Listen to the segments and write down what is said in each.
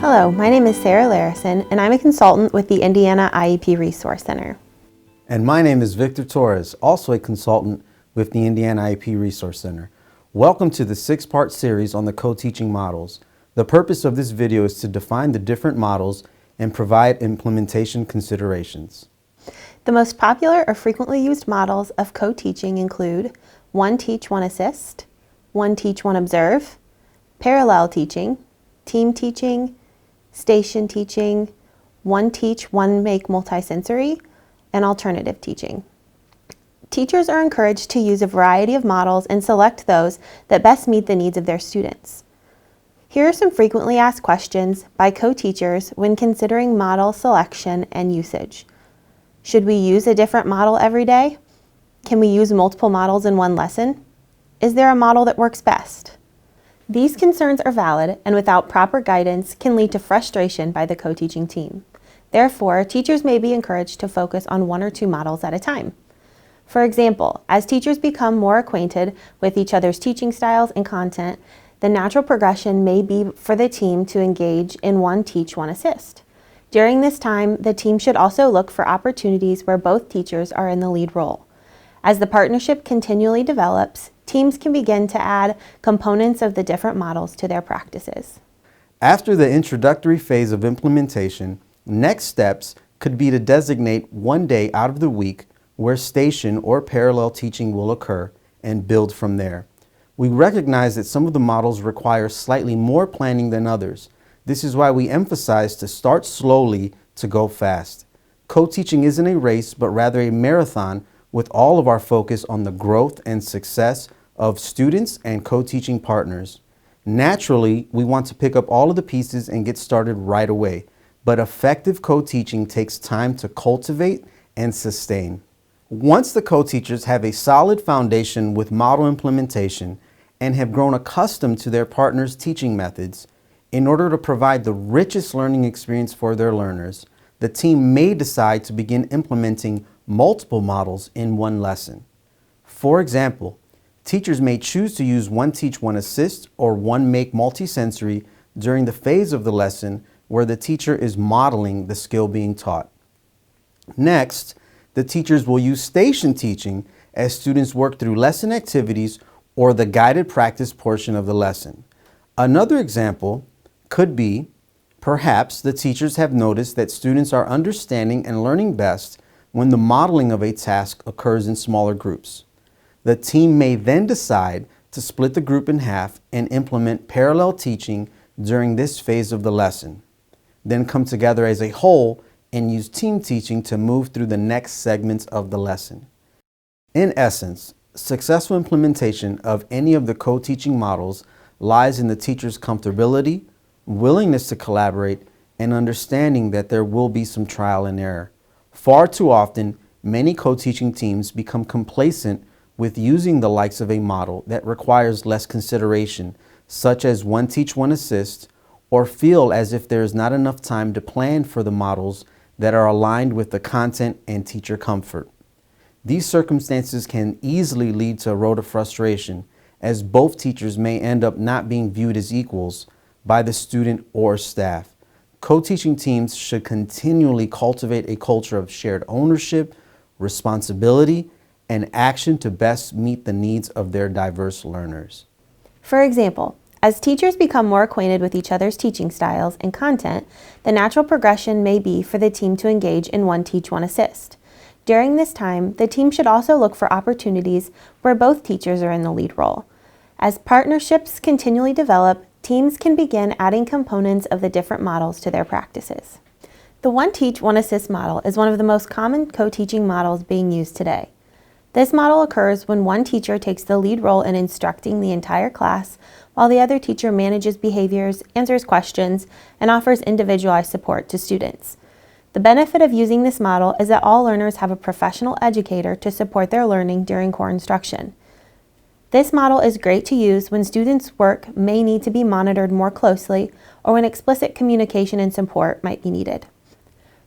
Hello, my name is Sarah Larison, and I'm a consultant with the Indiana IEP Resource Center. And my name is Victor Torres, also a consultant with the Indiana IEP Resource Center. Welcome to the 6-part series on the co-teaching models. The purpose of this video is to define the different models and provide implementation considerations. The most popular or frequently used models of co-teaching include One Teach, One Assist, One Teach, One Observe, Parallel Teaching, Team Teaching, Station Teaching, One Teach, One Make Multisensory, and Alternative Teaching. Teachers are encouraged to use a variety of models and select those that best meet the needs of their students. Here are some frequently asked questions by co-teachers when considering model selection and usage. Should we use a different model every day? Can we use multiple models in one lesson? Is there a model that works best? These concerns are valid and without proper guidance can lead to frustration by the co-teaching team. Therefore, teachers may be encouraged to focus on 1 or 2 models at a time. For example, as teachers become more acquainted with each other's teaching styles and content, the natural progression may be for the team to engage in One Teach, One Assist. During this time, the team should also look for opportunities where both teachers are in the lead role. As the partnership continually develops, teams can begin to add components of the different models to their practices. After the introductory phase of implementation, next steps could be to designate one day out of the week where station or parallel teaching will occur and build from there. We recognize that some of the models require slightly more planning than others. This is why we emphasize to start slowly to go fast. Co-teaching isn't a race, but rather a marathon with all of our focus on the growth and success of students and co-teaching partners. Naturally, we want to pick up all of the pieces and get started right away, but effective co-teaching takes time to cultivate and sustain. Once the co-teachers have a solid foundation with model implementation and have grown accustomed to their partners' teaching methods, in order to provide the richest learning experience for their learners, the team may decide to begin implementing multiple models in one lesson. For example, teachers may choose to use One Teach, One Assist or One Make Multisensory during the phase of the lesson where the teacher is modeling the skill being taught. Next, the teachers will use station teaching as students work through lesson activities or the guided practice portion of the lesson. Another example could be, perhaps the teachers have noticed that students are understanding and learning best when the modeling of a task occurs in smaller groups. The team may then decide to split the group in half and implement parallel teaching during this phase of the lesson, then come together as a whole and use team teaching to move through the next segments of the lesson. In essence, successful implementation of any of the co-teaching models lies in the teacher's comfortability, willingness to collaborate, and understanding that there will be some trial and error. Far too often, many co-teaching teams become complacent with using the likes of a model that requires less consideration, such as One Teach, One Assist, or feel as if there is not enough time to plan for the models that are aligned with the content and teacher comfort. These circumstances can easily lead to a road of frustration, as both teachers may end up not being viewed as equals by the student or staff. Co-teaching teams should continually cultivate a culture of shared ownership, responsibility, and action to best meet the needs of their diverse learners. For example, as teachers become more acquainted with each other's teaching styles and content, the natural progression may be for the team to engage in One Teach, One Assist. During this time, the team should also look for opportunities where both teachers are in the lead role. As partnerships continually develop, teams can begin adding components of the different models to their practices. The One Teach, One Assist model is one of the most common co-teaching models being used today. This model occurs when one teacher takes the lead role in instructing the entire class, while the other teacher manages behaviors, answers questions, and offers individualized support to students. The benefit of using this model is that all learners have a professional educator to support their learning during core instruction. This model is great to use when students' work may need to be monitored more closely or when explicit communication and support might be needed.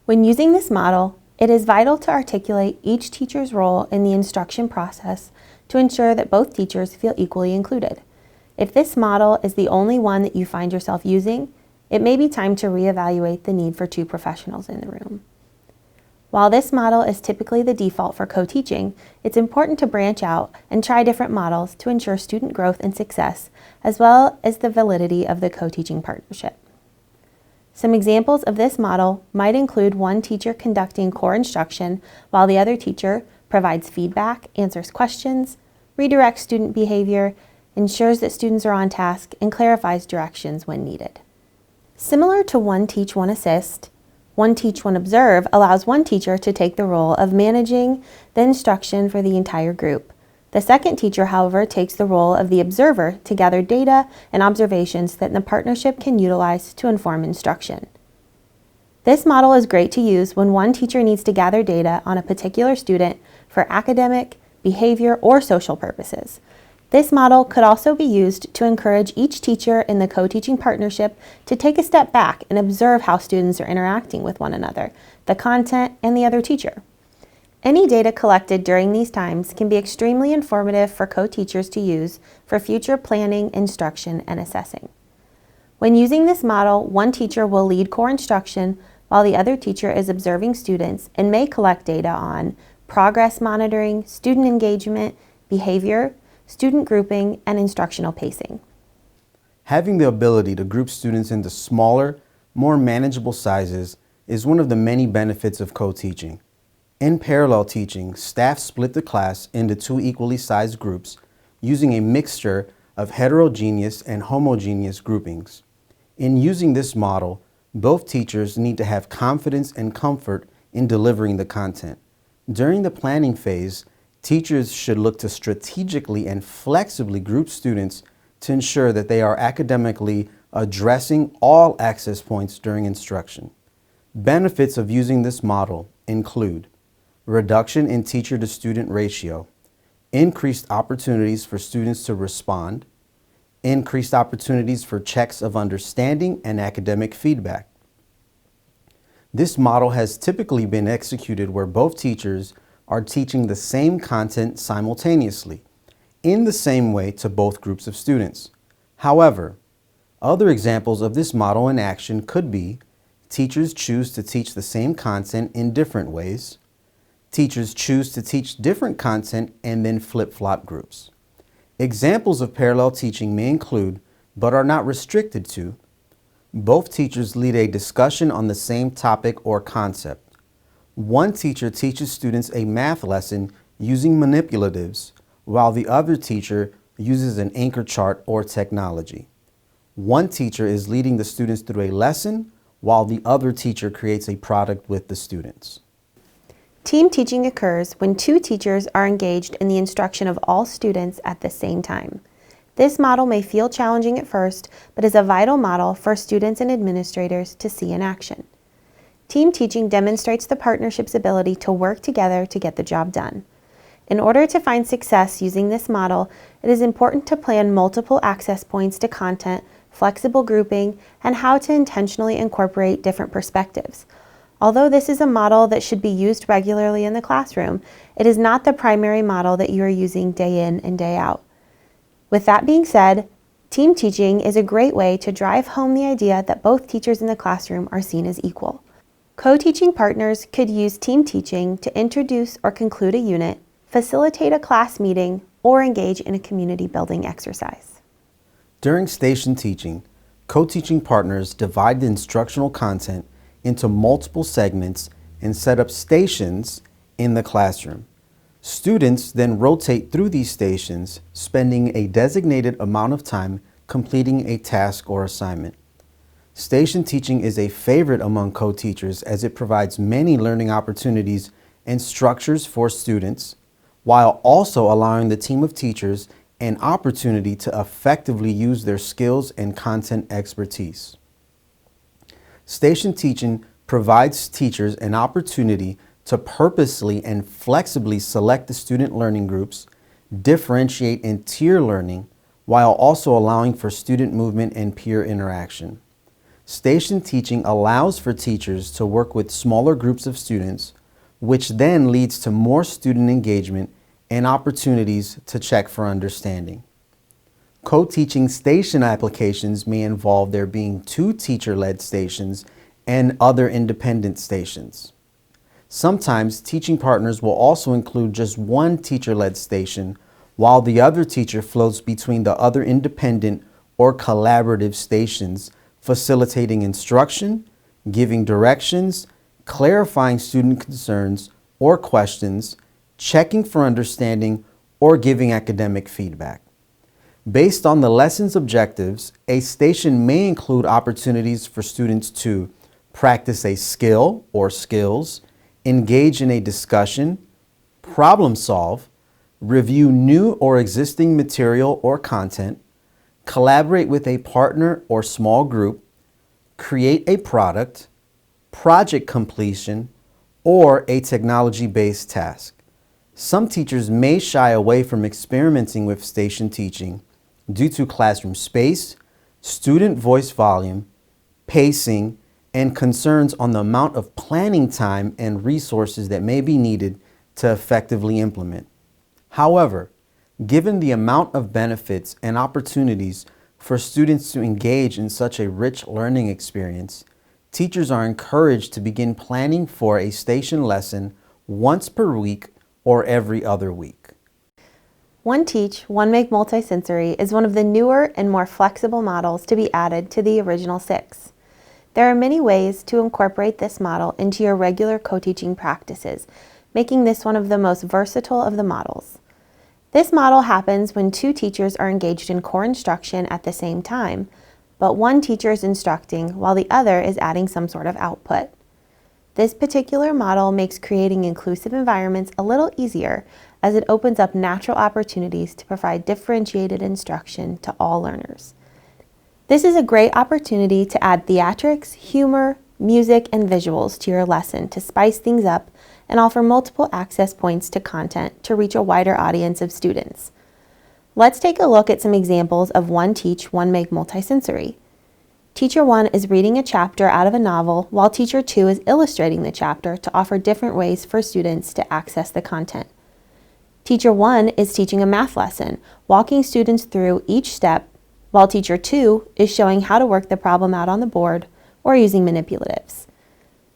When using this model, it is vital to articulate each teacher's role in the instruction process to ensure that both teachers feel equally included. If this model is the only one that you find yourself using, it may be time to reevaluate the need for two professionals in the room. While this model is typically the default for co-teaching, it's important to branch out and try different models to ensure student growth and success, as well as the validity of the co-teaching partnership. Some examples of this model might include one teacher conducting core instruction while the other teacher provides feedback, answers questions, redirects student behavior, ensures that students are on task, and clarifies directions when needed. Similar to One Teach, One Assist, One Teach, One Observe allows one teacher to take the role of managing the instruction for the entire group. The second teacher, however, takes the role of the observer to gather data and observations that the partnership can utilize to inform instruction. This model is great to use when one teacher needs to gather data on a particular student for academic, behavior, or social purposes. This model could also be used to encourage each teacher in the co-teaching partnership to take a step back and observe how students are interacting with one another, the content, and the other teacher. Any data collected during these times can be extremely informative for co-teachers to use for future planning, instruction, and assessing. When using this model, one teacher will lead core instruction while the other teacher is observing students and may collect data on progress monitoring, student engagement, behavior, student grouping, and instructional pacing. Having the ability to group students into smaller, more manageable sizes is one of the many benefits of co-teaching. In parallel teaching, staff split the class into two equally sized groups using a mixture of heterogeneous and homogeneous groupings. In using this model, both teachers need to have confidence and comfort in delivering the content. During the planning phase, teachers should look to strategically and flexibly group students to ensure that they are academically addressing all access points during instruction. Benefits of using this model include reduction in teacher-to-student ratio, increased opportunities for students to respond, increased opportunities for checks of understanding and academic feedback. This model has typically been executed where both teachers are teaching the same content simultaneously, in the same way to both groups of students. However, other examples of this model in action could be teachers choose to teach the same content in different ways, teachers choose to teach different content and then flip-flop groups. Examples of parallel teaching may include, but are not restricted to, both teachers lead a discussion on the same topic or concept. One teacher teaches students a math lesson using manipulatives, while the other teacher uses an anchor chart or technology. One teacher is leading the students through a lesson, while the other teacher creates a product with the students. Team teaching occurs when two teachers are engaged in the instruction of all students at the same time. This model may feel challenging at first, but is a vital model for students and administrators to see in action. Team teaching demonstrates the partnership's ability to work together to get the job done. In order to find success using this model, it is important to plan multiple access points to content, flexible grouping, and how to intentionally incorporate different perspectives. Although this is a model that should be used regularly in the classroom, it is not the primary model that you are using day in and day out. With that being said, team teaching is a great way to drive home the idea that both teachers in the classroom are seen as equal. Co-teaching partners could use team teaching to introduce or conclude a unit, facilitate a class meeting, or engage in a community building exercise. During station teaching, co-teaching partners divide the instructional content into multiple segments and set up stations in the classroom. Students then rotate through these stations, spending a designated amount of time completing a task or assignment. Station teaching is a favorite among co-teachers as it provides many learning opportunities and structures for students, while also allowing the team of teachers an opportunity to effectively use their skills and content expertise. Station teaching provides teachers an opportunity to purposely and flexibly select the student learning groups, differentiate and tier learning, while also allowing for student movement and peer interaction. Station teaching allows for teachers to work with smaller groups of students, which then leads to more student engagement and opportunities to check for understanding. Co-teaching station applications may involve there being 2 teacher-led stations and other independent stations. Sometimes teaching partners will also include just 1 teacher-led station, while the other teacher floats between the other independent or collaborative stations, facilitating instruction, giving directions, clarifying student concerns or questions, checking for understanding, or giving academic feedback. Based on the lesson's objectives, a station may include opportunities for students to practice a skill or skills, engage in a discussion, problem solve, review new or existing material or content, collaborate with a partner or small group, create a product, project completion, or a technology-based task. Some teachers may shy away from experimenting with station teaching due to classroom space, student voice volume, pacing, and concerns on the amount of planning time and resources that may be needed to effectively implement. However, given the amount of benefits and opportunities for students to engage in such a rich learning experience, teachers are encouraged to begin planning for a station lesson once per week or every other week. One Teach, One Make Multisensory is one of the newer and more flexible models to be added to the original 6. There are many ways to incorporate this model into your regular co-teaching practices, making this one of the most versatile of the models. This model happens when 2 teachers are engaged in core instruction at the same time, but one teacher is instructing while the other is adding some sort of output. This particular model makes creating inclusive environments a little easier as it opens up natural opportunities to provide differentiated instruction to all learners. This is a great opportunity to add theatrics, humor, music, and visuals to your lesson to spice things up and offer multiple access points to content to reach a wider audience of students. Let's take a look at some examples of One Teach, One Make Multisensory. Teacher 1 is reading a chapter out of a novel while Teacher 2 is illustrating the chapter to offer different ways for students to access the content. Teacher 1 is teaching a math lesson, walking students through each step, while Teacher 2 is showing how to work the problem out on the board or using manipulatives.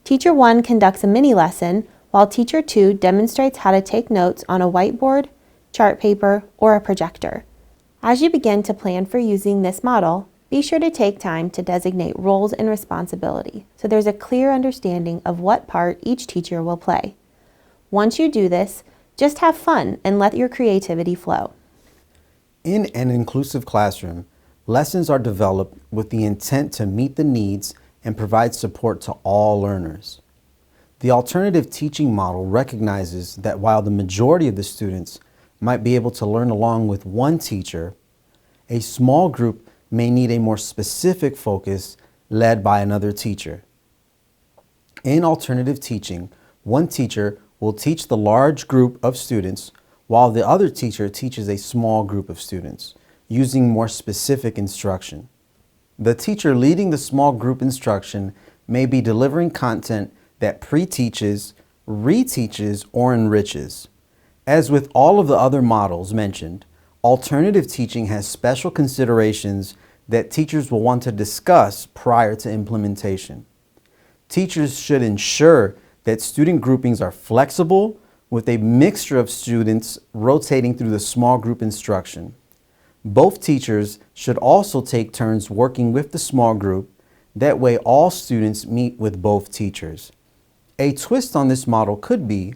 Teacher 1 conducts a mini lesson while Teacher 2 demonstrates how to take notes on a whiteboard, chart paper, or a projector. As you begin to plan for using this model, be sure to take time to designate roles and responsibility so there's a clear understanding of what part each teacher will play. Once you do this, just have fun and let your creativity flow. In an inclusive classroom, lessons are developed with the intent to meet the needs and provide support to all learners. The alternative teaching model recognizes that while the majority of the students might be able to learn along with one teacher, a small group may need a more specific focus led by another teacher. In alternative teaching, one teacher will teach the large group of students while the other teacher teaches a small group of students, using more specific instruction. The teacher leading the small group instruction may be delivering content that pre-teaches, reteaches, or enriches. As with all of the other models mentioned, alternative teaching has special considerations that teachers will want to discuss prior to implementation. Teachers should ensure that student groupings are flexible with a mixture of students rotating through the small group instruction. Both teachers should also take turns working with the small group. That way all students meet with both teachers. A twist on this model could be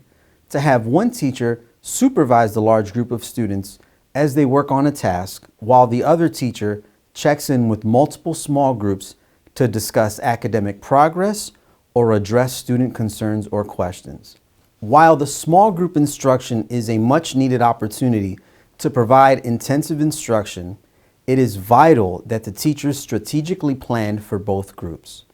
to have one teacher supervise the large group of students as they work on a task, while the other teacher checks in with multiple small groups to discuss academic progress or address student concerns or questions. While the small group instruction is a much needed opportunity to provide intensive instruction, it is vital that the teachers strategically plan for both groups.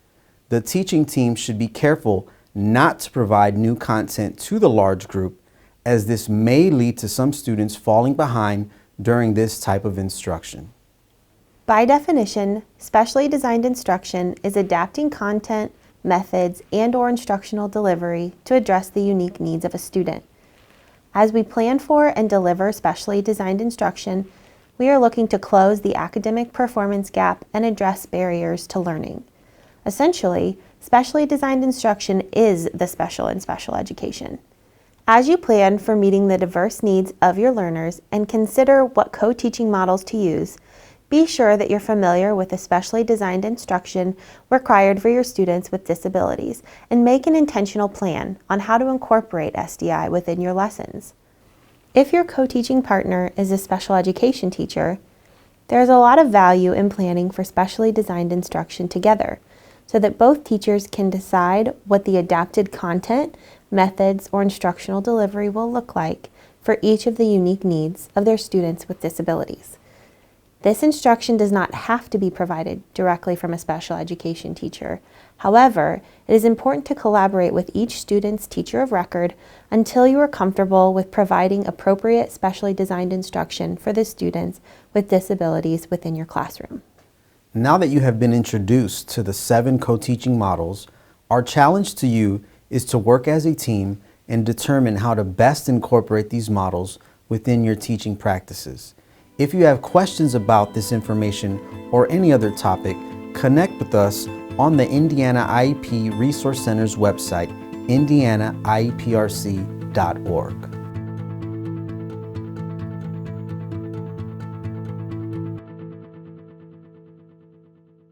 The teaching team should be careful not to provide new content to the large group, as this may lead to some students falling behind during this type of instruction. By definition, specially designed instruction is adapting content, methods, and/or instructional delivery to address the unique needs of a student. As we plan for and deliver specially designed instruction, we are looking to close the academic performance gap and address barriers to learning. Essentially, specially designed instruction is the special in special education. As you plan for meeting the diverse needs of your learners and consider what co-teaching models to use, be sure that you're familiar with the specially designed instruction required for your students with disabilities and make an intentional plan on how to incorporate SDI within your lessons. If your co-teaching partner is a special education teacher, there is a lot of value in planning for specially designed instruction together so that both teachers can decide what the adapted content, methods, or instructional delivery will look like for each of the unique needs of their students with disabilities. This instruction does not have to be provided directly from a special education teacher. However, it is important to collaborate with each student's teacher of record until you are comfortable with providing appropriate specially designed instruction for the students with disabilities within your classroom. Now that you have been introduced to the 7 co-teaching models, our challenge to you is to work as a team and determine how to best incorporate these models within your teaching practices. If you have questions about this information or any other topic, connect with us on the Indiana IEP Resource Center's website, indianaieprc.org.